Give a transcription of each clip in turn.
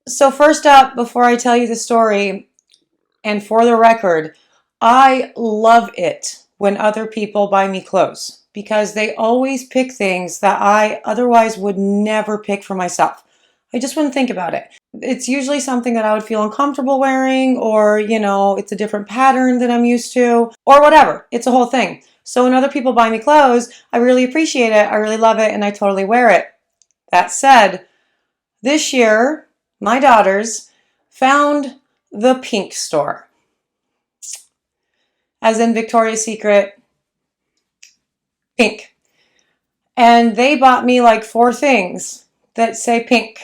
So first up, before I tell you the story, and for the record, I love it when other people buy me clothes because they always pick things that I otherwise would never pick for myself. I just wouldn't think about it. It's usually something that I would feel uncomfortable wearing, or, it's a different pattern than I'm used to, or whatever. It's a whole thing. So when other people buy me clothes, I really appreciate it, I really love it, and I totally wear it. That said, this year, my daughters found the pink store, as in Victoria's Secret pink. And they bought me like 4 things that say pink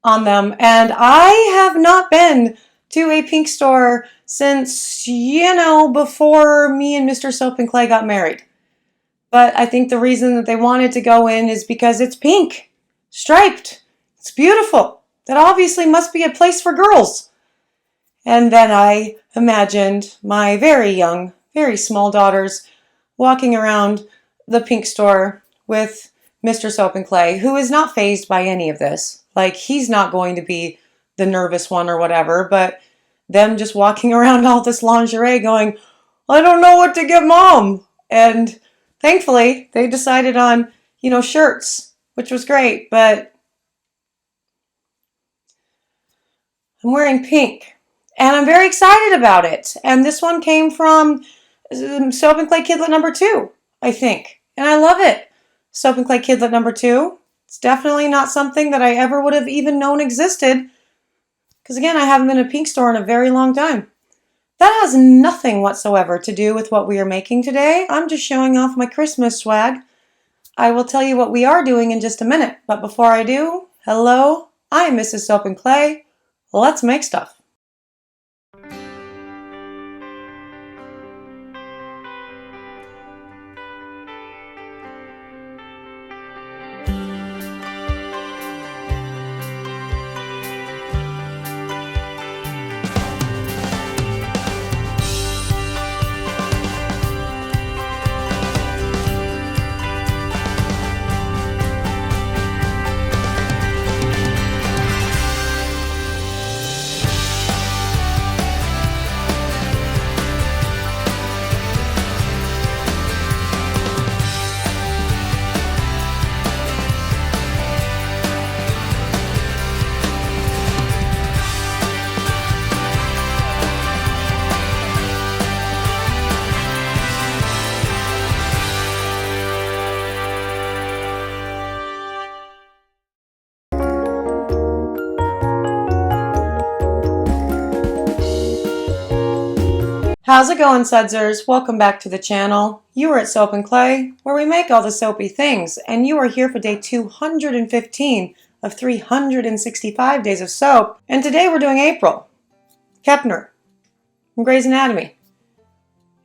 on them. And I have not been to a pink store since, before me and Mr. Soap and Clay got married. But I think the reason that they wanted to go in is because it's pink, striped. It's beautiful. That obviously must be a place for girls. And then I imagined my very young, very small daughters walking around the pink store with Mr. Soap and Clay, who is not fazed by any of this. Like, he's not going to be the nervous one or whatever, but them just walking around all this lingerie going, I don't know what to get Mom. And thankfully, they decided on, shirts, which was great, but I'm wearing pink. And I'm very excited about it. And this one came from Soap and Clay Kidlet number 2, I think. And I love it. Soap and Clay Kidlet number 2. It's definitely not something that I ever would have even known existed. Because again, I haven't been in a pink store in a very long time. That has nothing whatsoever to do with what we are making today. I'm just showing off my Christmas swag. I will tell you what we are doing in just a minute. But before I do, hello, I am Mrs. Soap and Clay. Let's make stuff. How's it going, Sudsers? Welcome back to the channel. You are at Soap and Clay, where we make all the soapy things, and you are here for day 215 of 365 days of soap. And today we're doing April, Kepner, from Grey's Anatomy.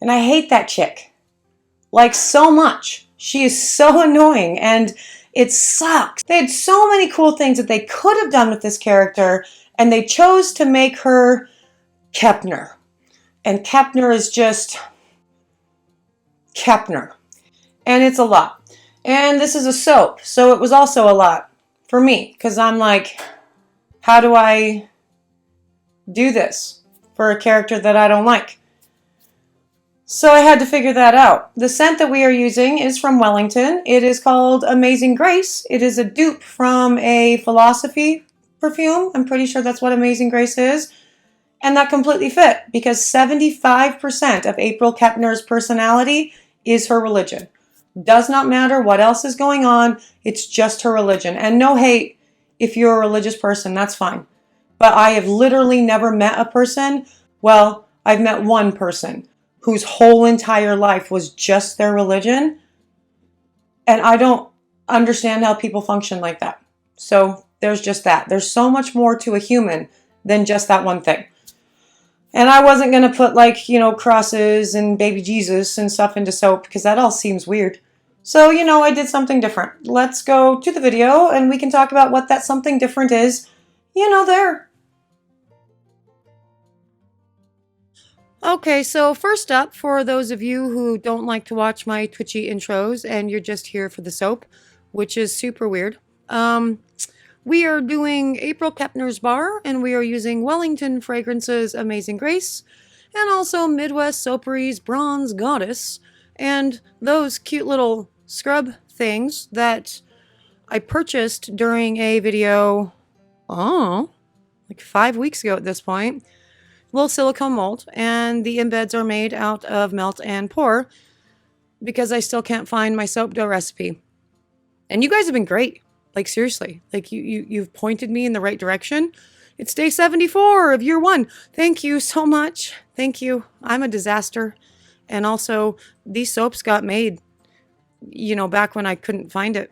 And I hate that chick, like, so much. She is so annoying, and it sucks. They had so many cool things that they could have done with this character, and they chose to make her Kepner. And Kepner is just Kepner. And it's a lot. And this is a soap, so it was also a lot for me. Because I'm like, how do I do this for a character that I don't like? So I had to figure that out. The scent that we are using is from Wellington. It is called Amazing Grace. It is a dupe from a Philosophy perfume. I'm pretty sure that's what Amazing Grace is. And that completely fit, because 75% of April Kepner's personality is her religion. Does not matter what else is going on, it's just her religion. And no hate if you're a religious person, that's fine. But I have literally never met a person, well, I've met one person whose whole entire life was just their religion. And I don't understand how people function like that. So there's just that. There's so much more to a human than just that one thing. And I wasn't going to put, like, crosses and baby Jesus and stuff into soap, because that all seems weird. So, I did something different. Let's go to the video and we can talk about what that something different is, there. Okay, so first up, for those of you who don't like to watch my twitchy intros and you're just here for the soap, which is super weird, We are doing April Kepner's Bar, and we are using Wellington Fragrances Amazing Grace, and also Midwest Soapery's Bronze Goddess, and those cute little scrub things that I purchased during a video, like 5 weeks ago at this point. Little silicone mold, and the embeds are made out of melt and pour because I still can't find my soap dough recipe. And you guys have been great. Like, seriously, like you've pointed me in the right direction. It's day 74 of year 1. Thank you so much. Thank you. I'm a disaster. And also, these soaps got made, you know, back when I couldn't find it.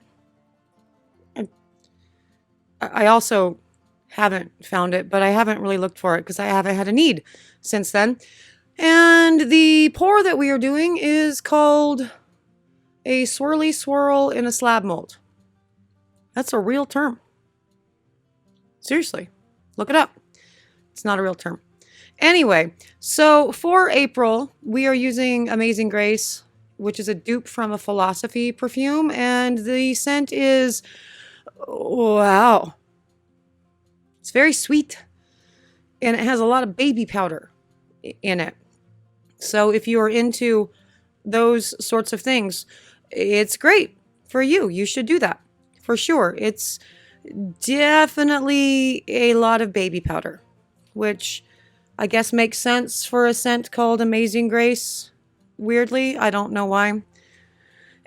I also haven't found it, but I haven't really looked for it because I haven't had a need since then. And the pour that we are doing is called a swirly swirl in a slab mold. That's a real term. Seriously, look it up. It's not a real term. Anyway, so for April, we are using Amazing Grace, which is a dupe from a Philosophy perfume, and the scent is, wow. It's very sweet, and it has a lot of baby powder in it. So if you are into those sorts of things, it's great for you. You should do that for sure. It's definitely a lot of baby powder, which I guess makes sense for a scent called Amazing Grace. Weirdly, I don't know why.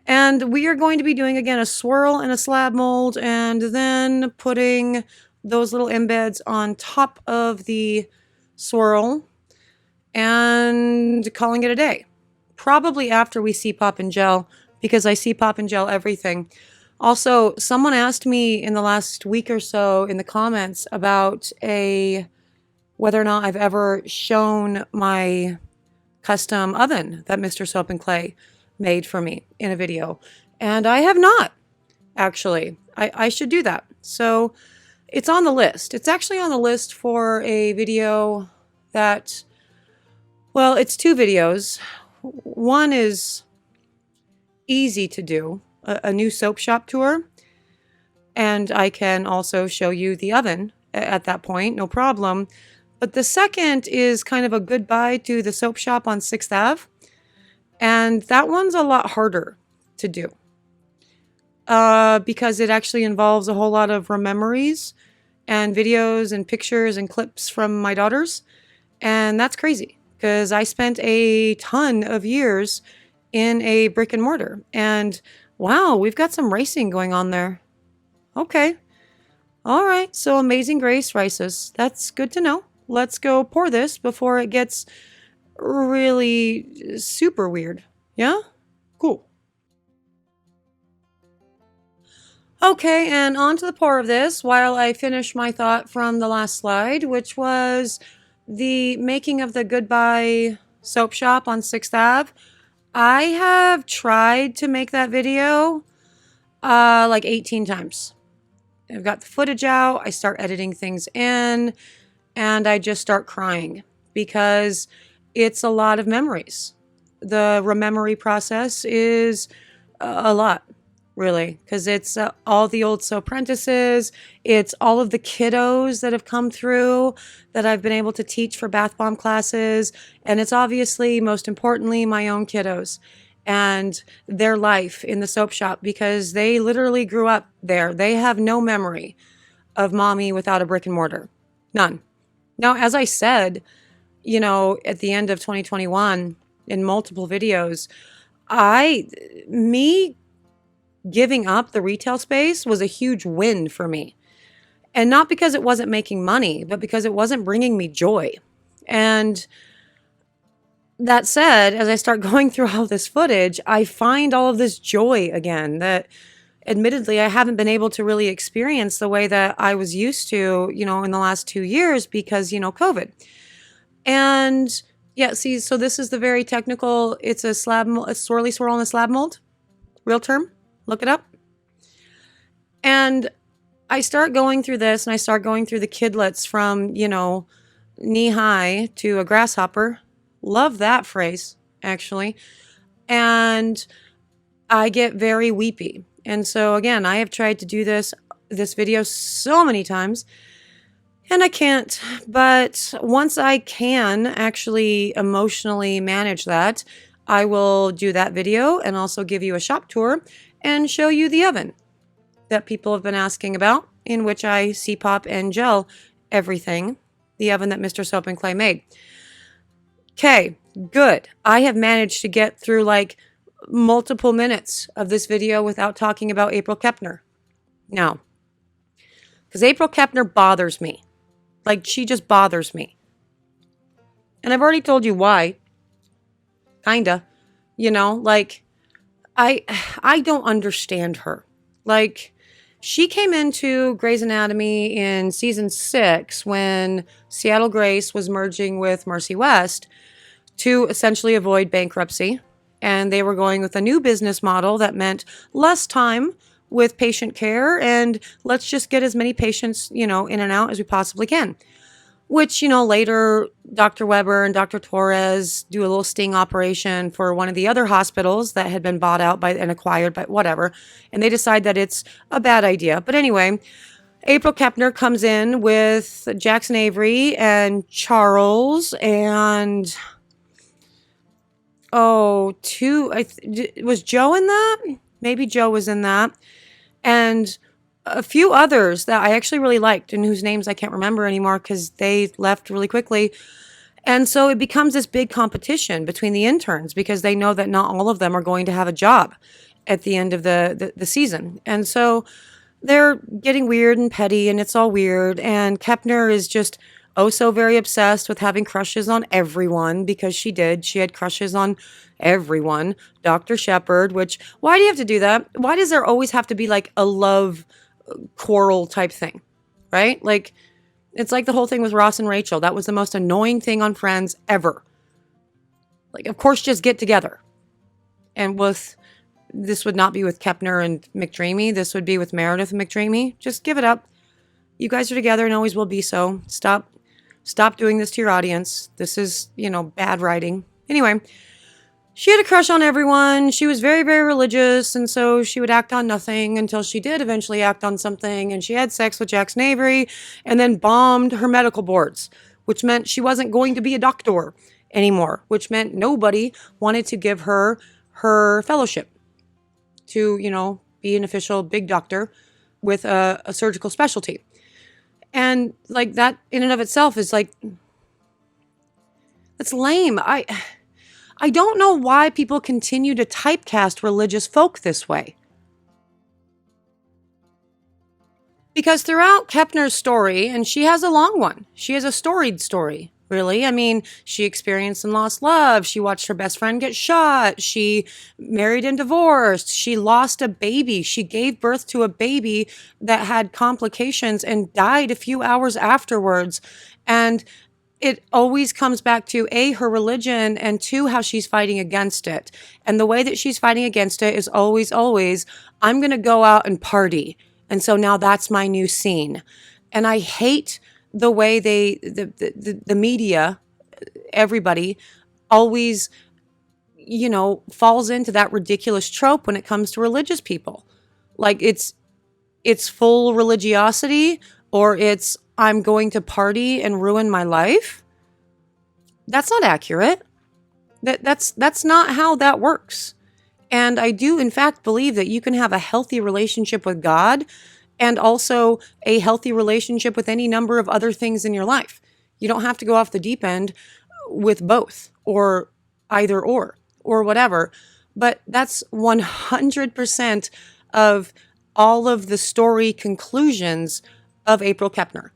And we are going to be doing, again, a swirl in a slab mold, and then putting those little embeds on top of the swirl and calling it a day. Probably after we see pop and gel, because I see pop and gel everything. Also, someone asked me in the last week or so in the comments about whether or not I've ever shown my custom oven that Mr. Soap and Clay made for me in a video. And I have not, actually. I should do that. So it's on the list. It's actually on the list for a video that, well, it's 2 videos. One is easy to do, a new soap shop tour. And I can also show you the oven at that point, no problem. But the second is kind of a goodbye to the soap shop on 6th Ave. And that one's a lot harder to do. Because it actually involves a whole lot of memories and videos and pictures and clips from my daughters. And that's crazy because I spent a ton of years in a brick and mortar. And wow, we've got some racing going on there. Okay. All right. So Amazing Grace rices. That's good to know. Let's go pour this before it gets really super weird. Yeah? Cool. Okay, and on to the pour of this while I finish my thought from the last slide, which was the making of the Goodbye Soap Shop on 6th Ave. I have tried to make that video like 18 times. I've got the footage out, I start editing things in, and I just start crying because it's a lot of memories. The rememory process is a lot. Really, because it's all the old soap apprentices, it's all of the kiddos that have come through that I've been able to teach for bath bomb classes, and it's obviously, most importantly, my own kiddos and their life in the soap shop because they literally grew up there. They have no memory of mommy without a brick and mortar. None. Now, as I said, you know, at the end of 2021 in multiple videos, me giving up the retail space was a huge win for me. And not because it wasn't making money, but because it wasn't bringing me joy. And that said, as I start going through all this footage, I find all of this joy again that admittedly I haven't been able to really experience the way that I was used to, you know, in the last 2 years because, you know, COVID. And yeah, see, so this is the very technical, it's a swirly swirl in a slab mold, real term. Look it up. And I start going through this and I start going through the kidlets from, you know, knee high to a grasshopper. Love that phrase, actually. And I get very weepy. And so again, I have tried to do this this video so many times, and I can't. But once I can actually emotionally manage that, I will do that video and also give you a shop tour and show you the oven that people have been asking about, in which I C-pop and gel everything, the oven that Mr. Soap and Clay made. Okay, good. I have managed to get through like multiple minutes of this video without talking about April Kepner. No. Because April Kepner bothers me. Like, she just bothers me. And I've already told you why. Kinda. You know, like, I don't understand her. Like, she came into Grey's Anatomy in season 6 when Seattle Grace was merging with Mercy West to essentially avoid bankruptcy. And they were going with a new business model that meant less time with patient care and let's just get as many patients, in and out as we possibly can. Which, later Dr. Weber and Dr. Torres do a little sting operation for one of the other hospitals that had been bought out by and acquired by whatever. And they decide that it's a bad idea. But anyway, April Kepner comes in with Jackson Avery and Charles and was Joe in that? Maybe Joe was in that. And a few others that I actually really liked and whose names I can't remember anymore because they left really quickly. And so it becomes this big competition between the interns because they know that not all of them are going to have a job at the end of the season. And so they're getting weird and petty and it's all weird. And Kepner is just so very obsessed with having crushes on everyone because she did. She had crushes on everyone. Dr. Shepard, which, why do you have to do that? Why does there always have to be like a love quarrel type thing, right? Like, it's like the whole thing with Ross and Rachel. That was the most annoying thing on Friends ever. Like, of course, just get together. And this would not be with Kepner and McDreamy. This would be with Meredith and McDreamy. Just give it up. You guys are together and always will be so. Stop doing this to your audience. This is, bad writing. Anyway, she had a crush on everyone. She was very, very religious, and so she would act on nothing until she did eventually act on something, and she had sex with Jackson Avery and then bombed her medical boards, which meant she wasn't going to be a doctor anymore, which meant nobody wanted to give her her fellowship to, be an official big doctor with a surgical specialty. And, like, that in and of itself is, like, it's lame. I don't know why people continue to typecast religious folk this way. Because throughout Kepner's story, and she has a long one, she has a storied story, really. I mean, she experienced and lost love. She watched her best friend get shot. She married and divorced. She lost a baby. She gave birth to a baby that had complications and died a few hours afterwards. And it always comes back to A, her religion, and 2, how she's fighting against it. And the way that she's fighting against it is always, I'm going to go out and party. And so now that's my new scene. And I hate the way the media, everybody, always, falls into that ridiculous trope when it comes to religious people. Like, it's full religiosity, or it's I'm going to party and ruin my life. That's not accurate. That's not how that works. And I do, in fact, believe that you can have a healthy relationship with God and also a healthy relationship with any number of other things in your life. You don't have to go off the deep end with both or either or whatever. But that's 100% of all of the story conclusions of April Kepner.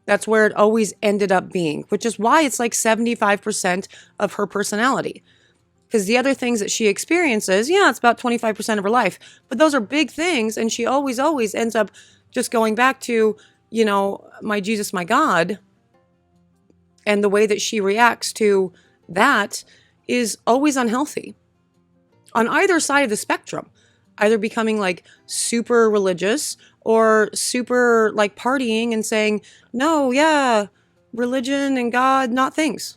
That's where it always ended up being, which is why it's like 75% of her personality. Because the other things that she experiences, it's about 25% of her life. But those are big things, and she always ends up just going back to, my Jesus, my God. And the way that she reacts to that is always unhealthy. On either side of the spectrum, either becoming like super religious or super like partying and saying, no, religion and God, not things.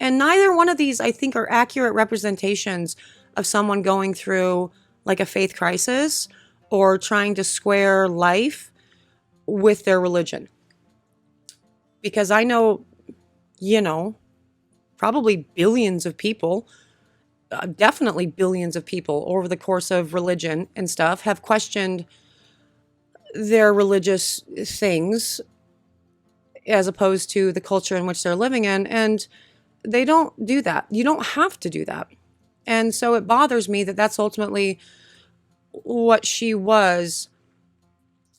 And neither one of these, I think, are accurate representations of someone going through like a faith crisis or trying to square life with their religion. Because I know, probably billions of people, definitely billions of people over the course of religion and stuff have questioned their religious things as opposed to the culture in which they're living in. And they don't do that. You don't have to do that. And so it bothers me that that's ultimately what she was.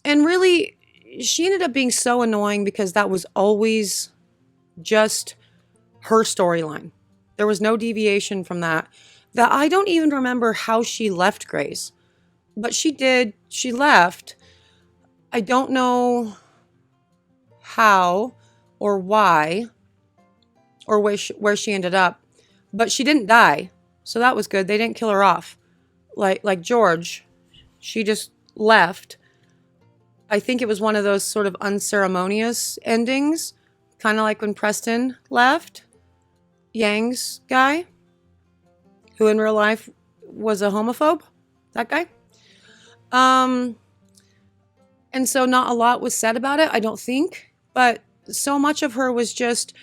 And really, she ended up being so annoying because that was always just her storyline. There was no deviation from that. That I don't even remember how she left Grace. But she did. She left. I don't know how or why or where she ended up. But she didn't die. So that was good. They didn't kill her off. Like George. She just left. I think it was one of those sort of unceremonious endings. Kind of like when Preston left. Yang's guy. Who in real life was a homophobe. That guy. And so not a lot was said about it, I don't think. But so much of her was just,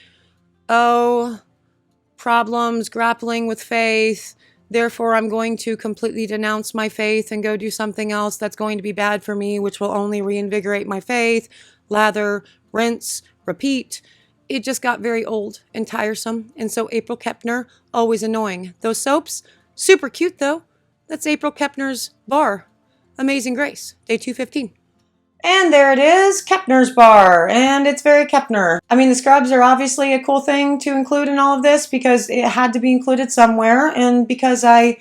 problems, grappling with faith. Therefore, I'm going to completely denounce my faith and go do something else that's going to be bad for me, which will only reinvigorate my faith. Lather, rinse, repeat. It just got very old and tiresome. And so April Kepner, always annoying. Those soaps, super cute though. That's April Kepner's Bar. Amazing Grace, day 215. And there it is, Kepner's Bar, and it's very Kepner. I mean, the scrubs are obviously a cool thing to include in all of this because it had to be included somewhere, and because I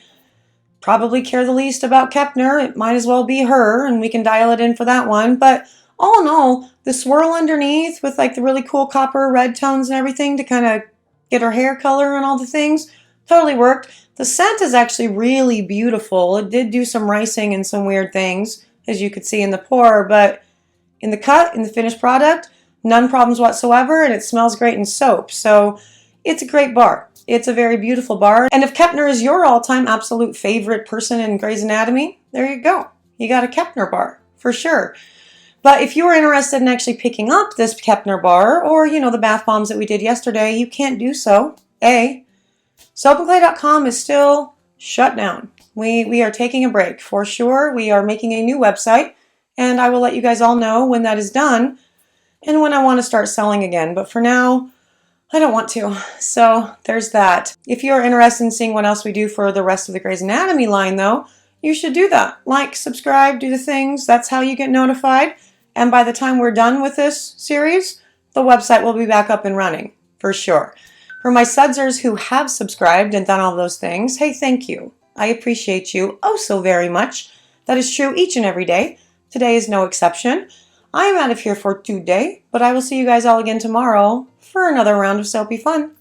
probably care the least about Kepner, it might as well be her, and we can dial it in for that one. But all in all, the swirl underneath with like the really cool copper red tones and everything to kind of get her hair color and all the things, totally worked. The scent is actually really beautiful. It did do some ricing and some weird things, as you could see in the pour, but in the cut, in the finished product, none problems whatsoever, and it smells great in soap. So it's a great bar. It's a very beautiful bar. And if Kepner is your all-time absolute favorite person in Grey's Anatomy, there you go. You got a Kepner bar, for sure. But if you were interested in actually picking up this Kepner bar, or, the bath bombs that we did yesterday, you can't do so. Soapandclay.com is still shut down. We are taking a break for sure. We are making a new website, and I will let you guys all know when that is done and when I want to start selling again. But for now, I don't want to. So there's that. If you're interested in seeing what else we do for the rest of the Grey's Anatomy line, though, you should do that. Like, subscribe, do the things. That's how you get notified. And by the time we're done with this series, the website will be back up and running, for sure. For my sudsers who have subscribed and done all those things, hey, thank you. I appreciate you oh so very much. That is true each and every day. Today is no exception. I am out of here for today, but I will see you guys all again tomorrow for another round of soapy fun.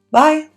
Bye.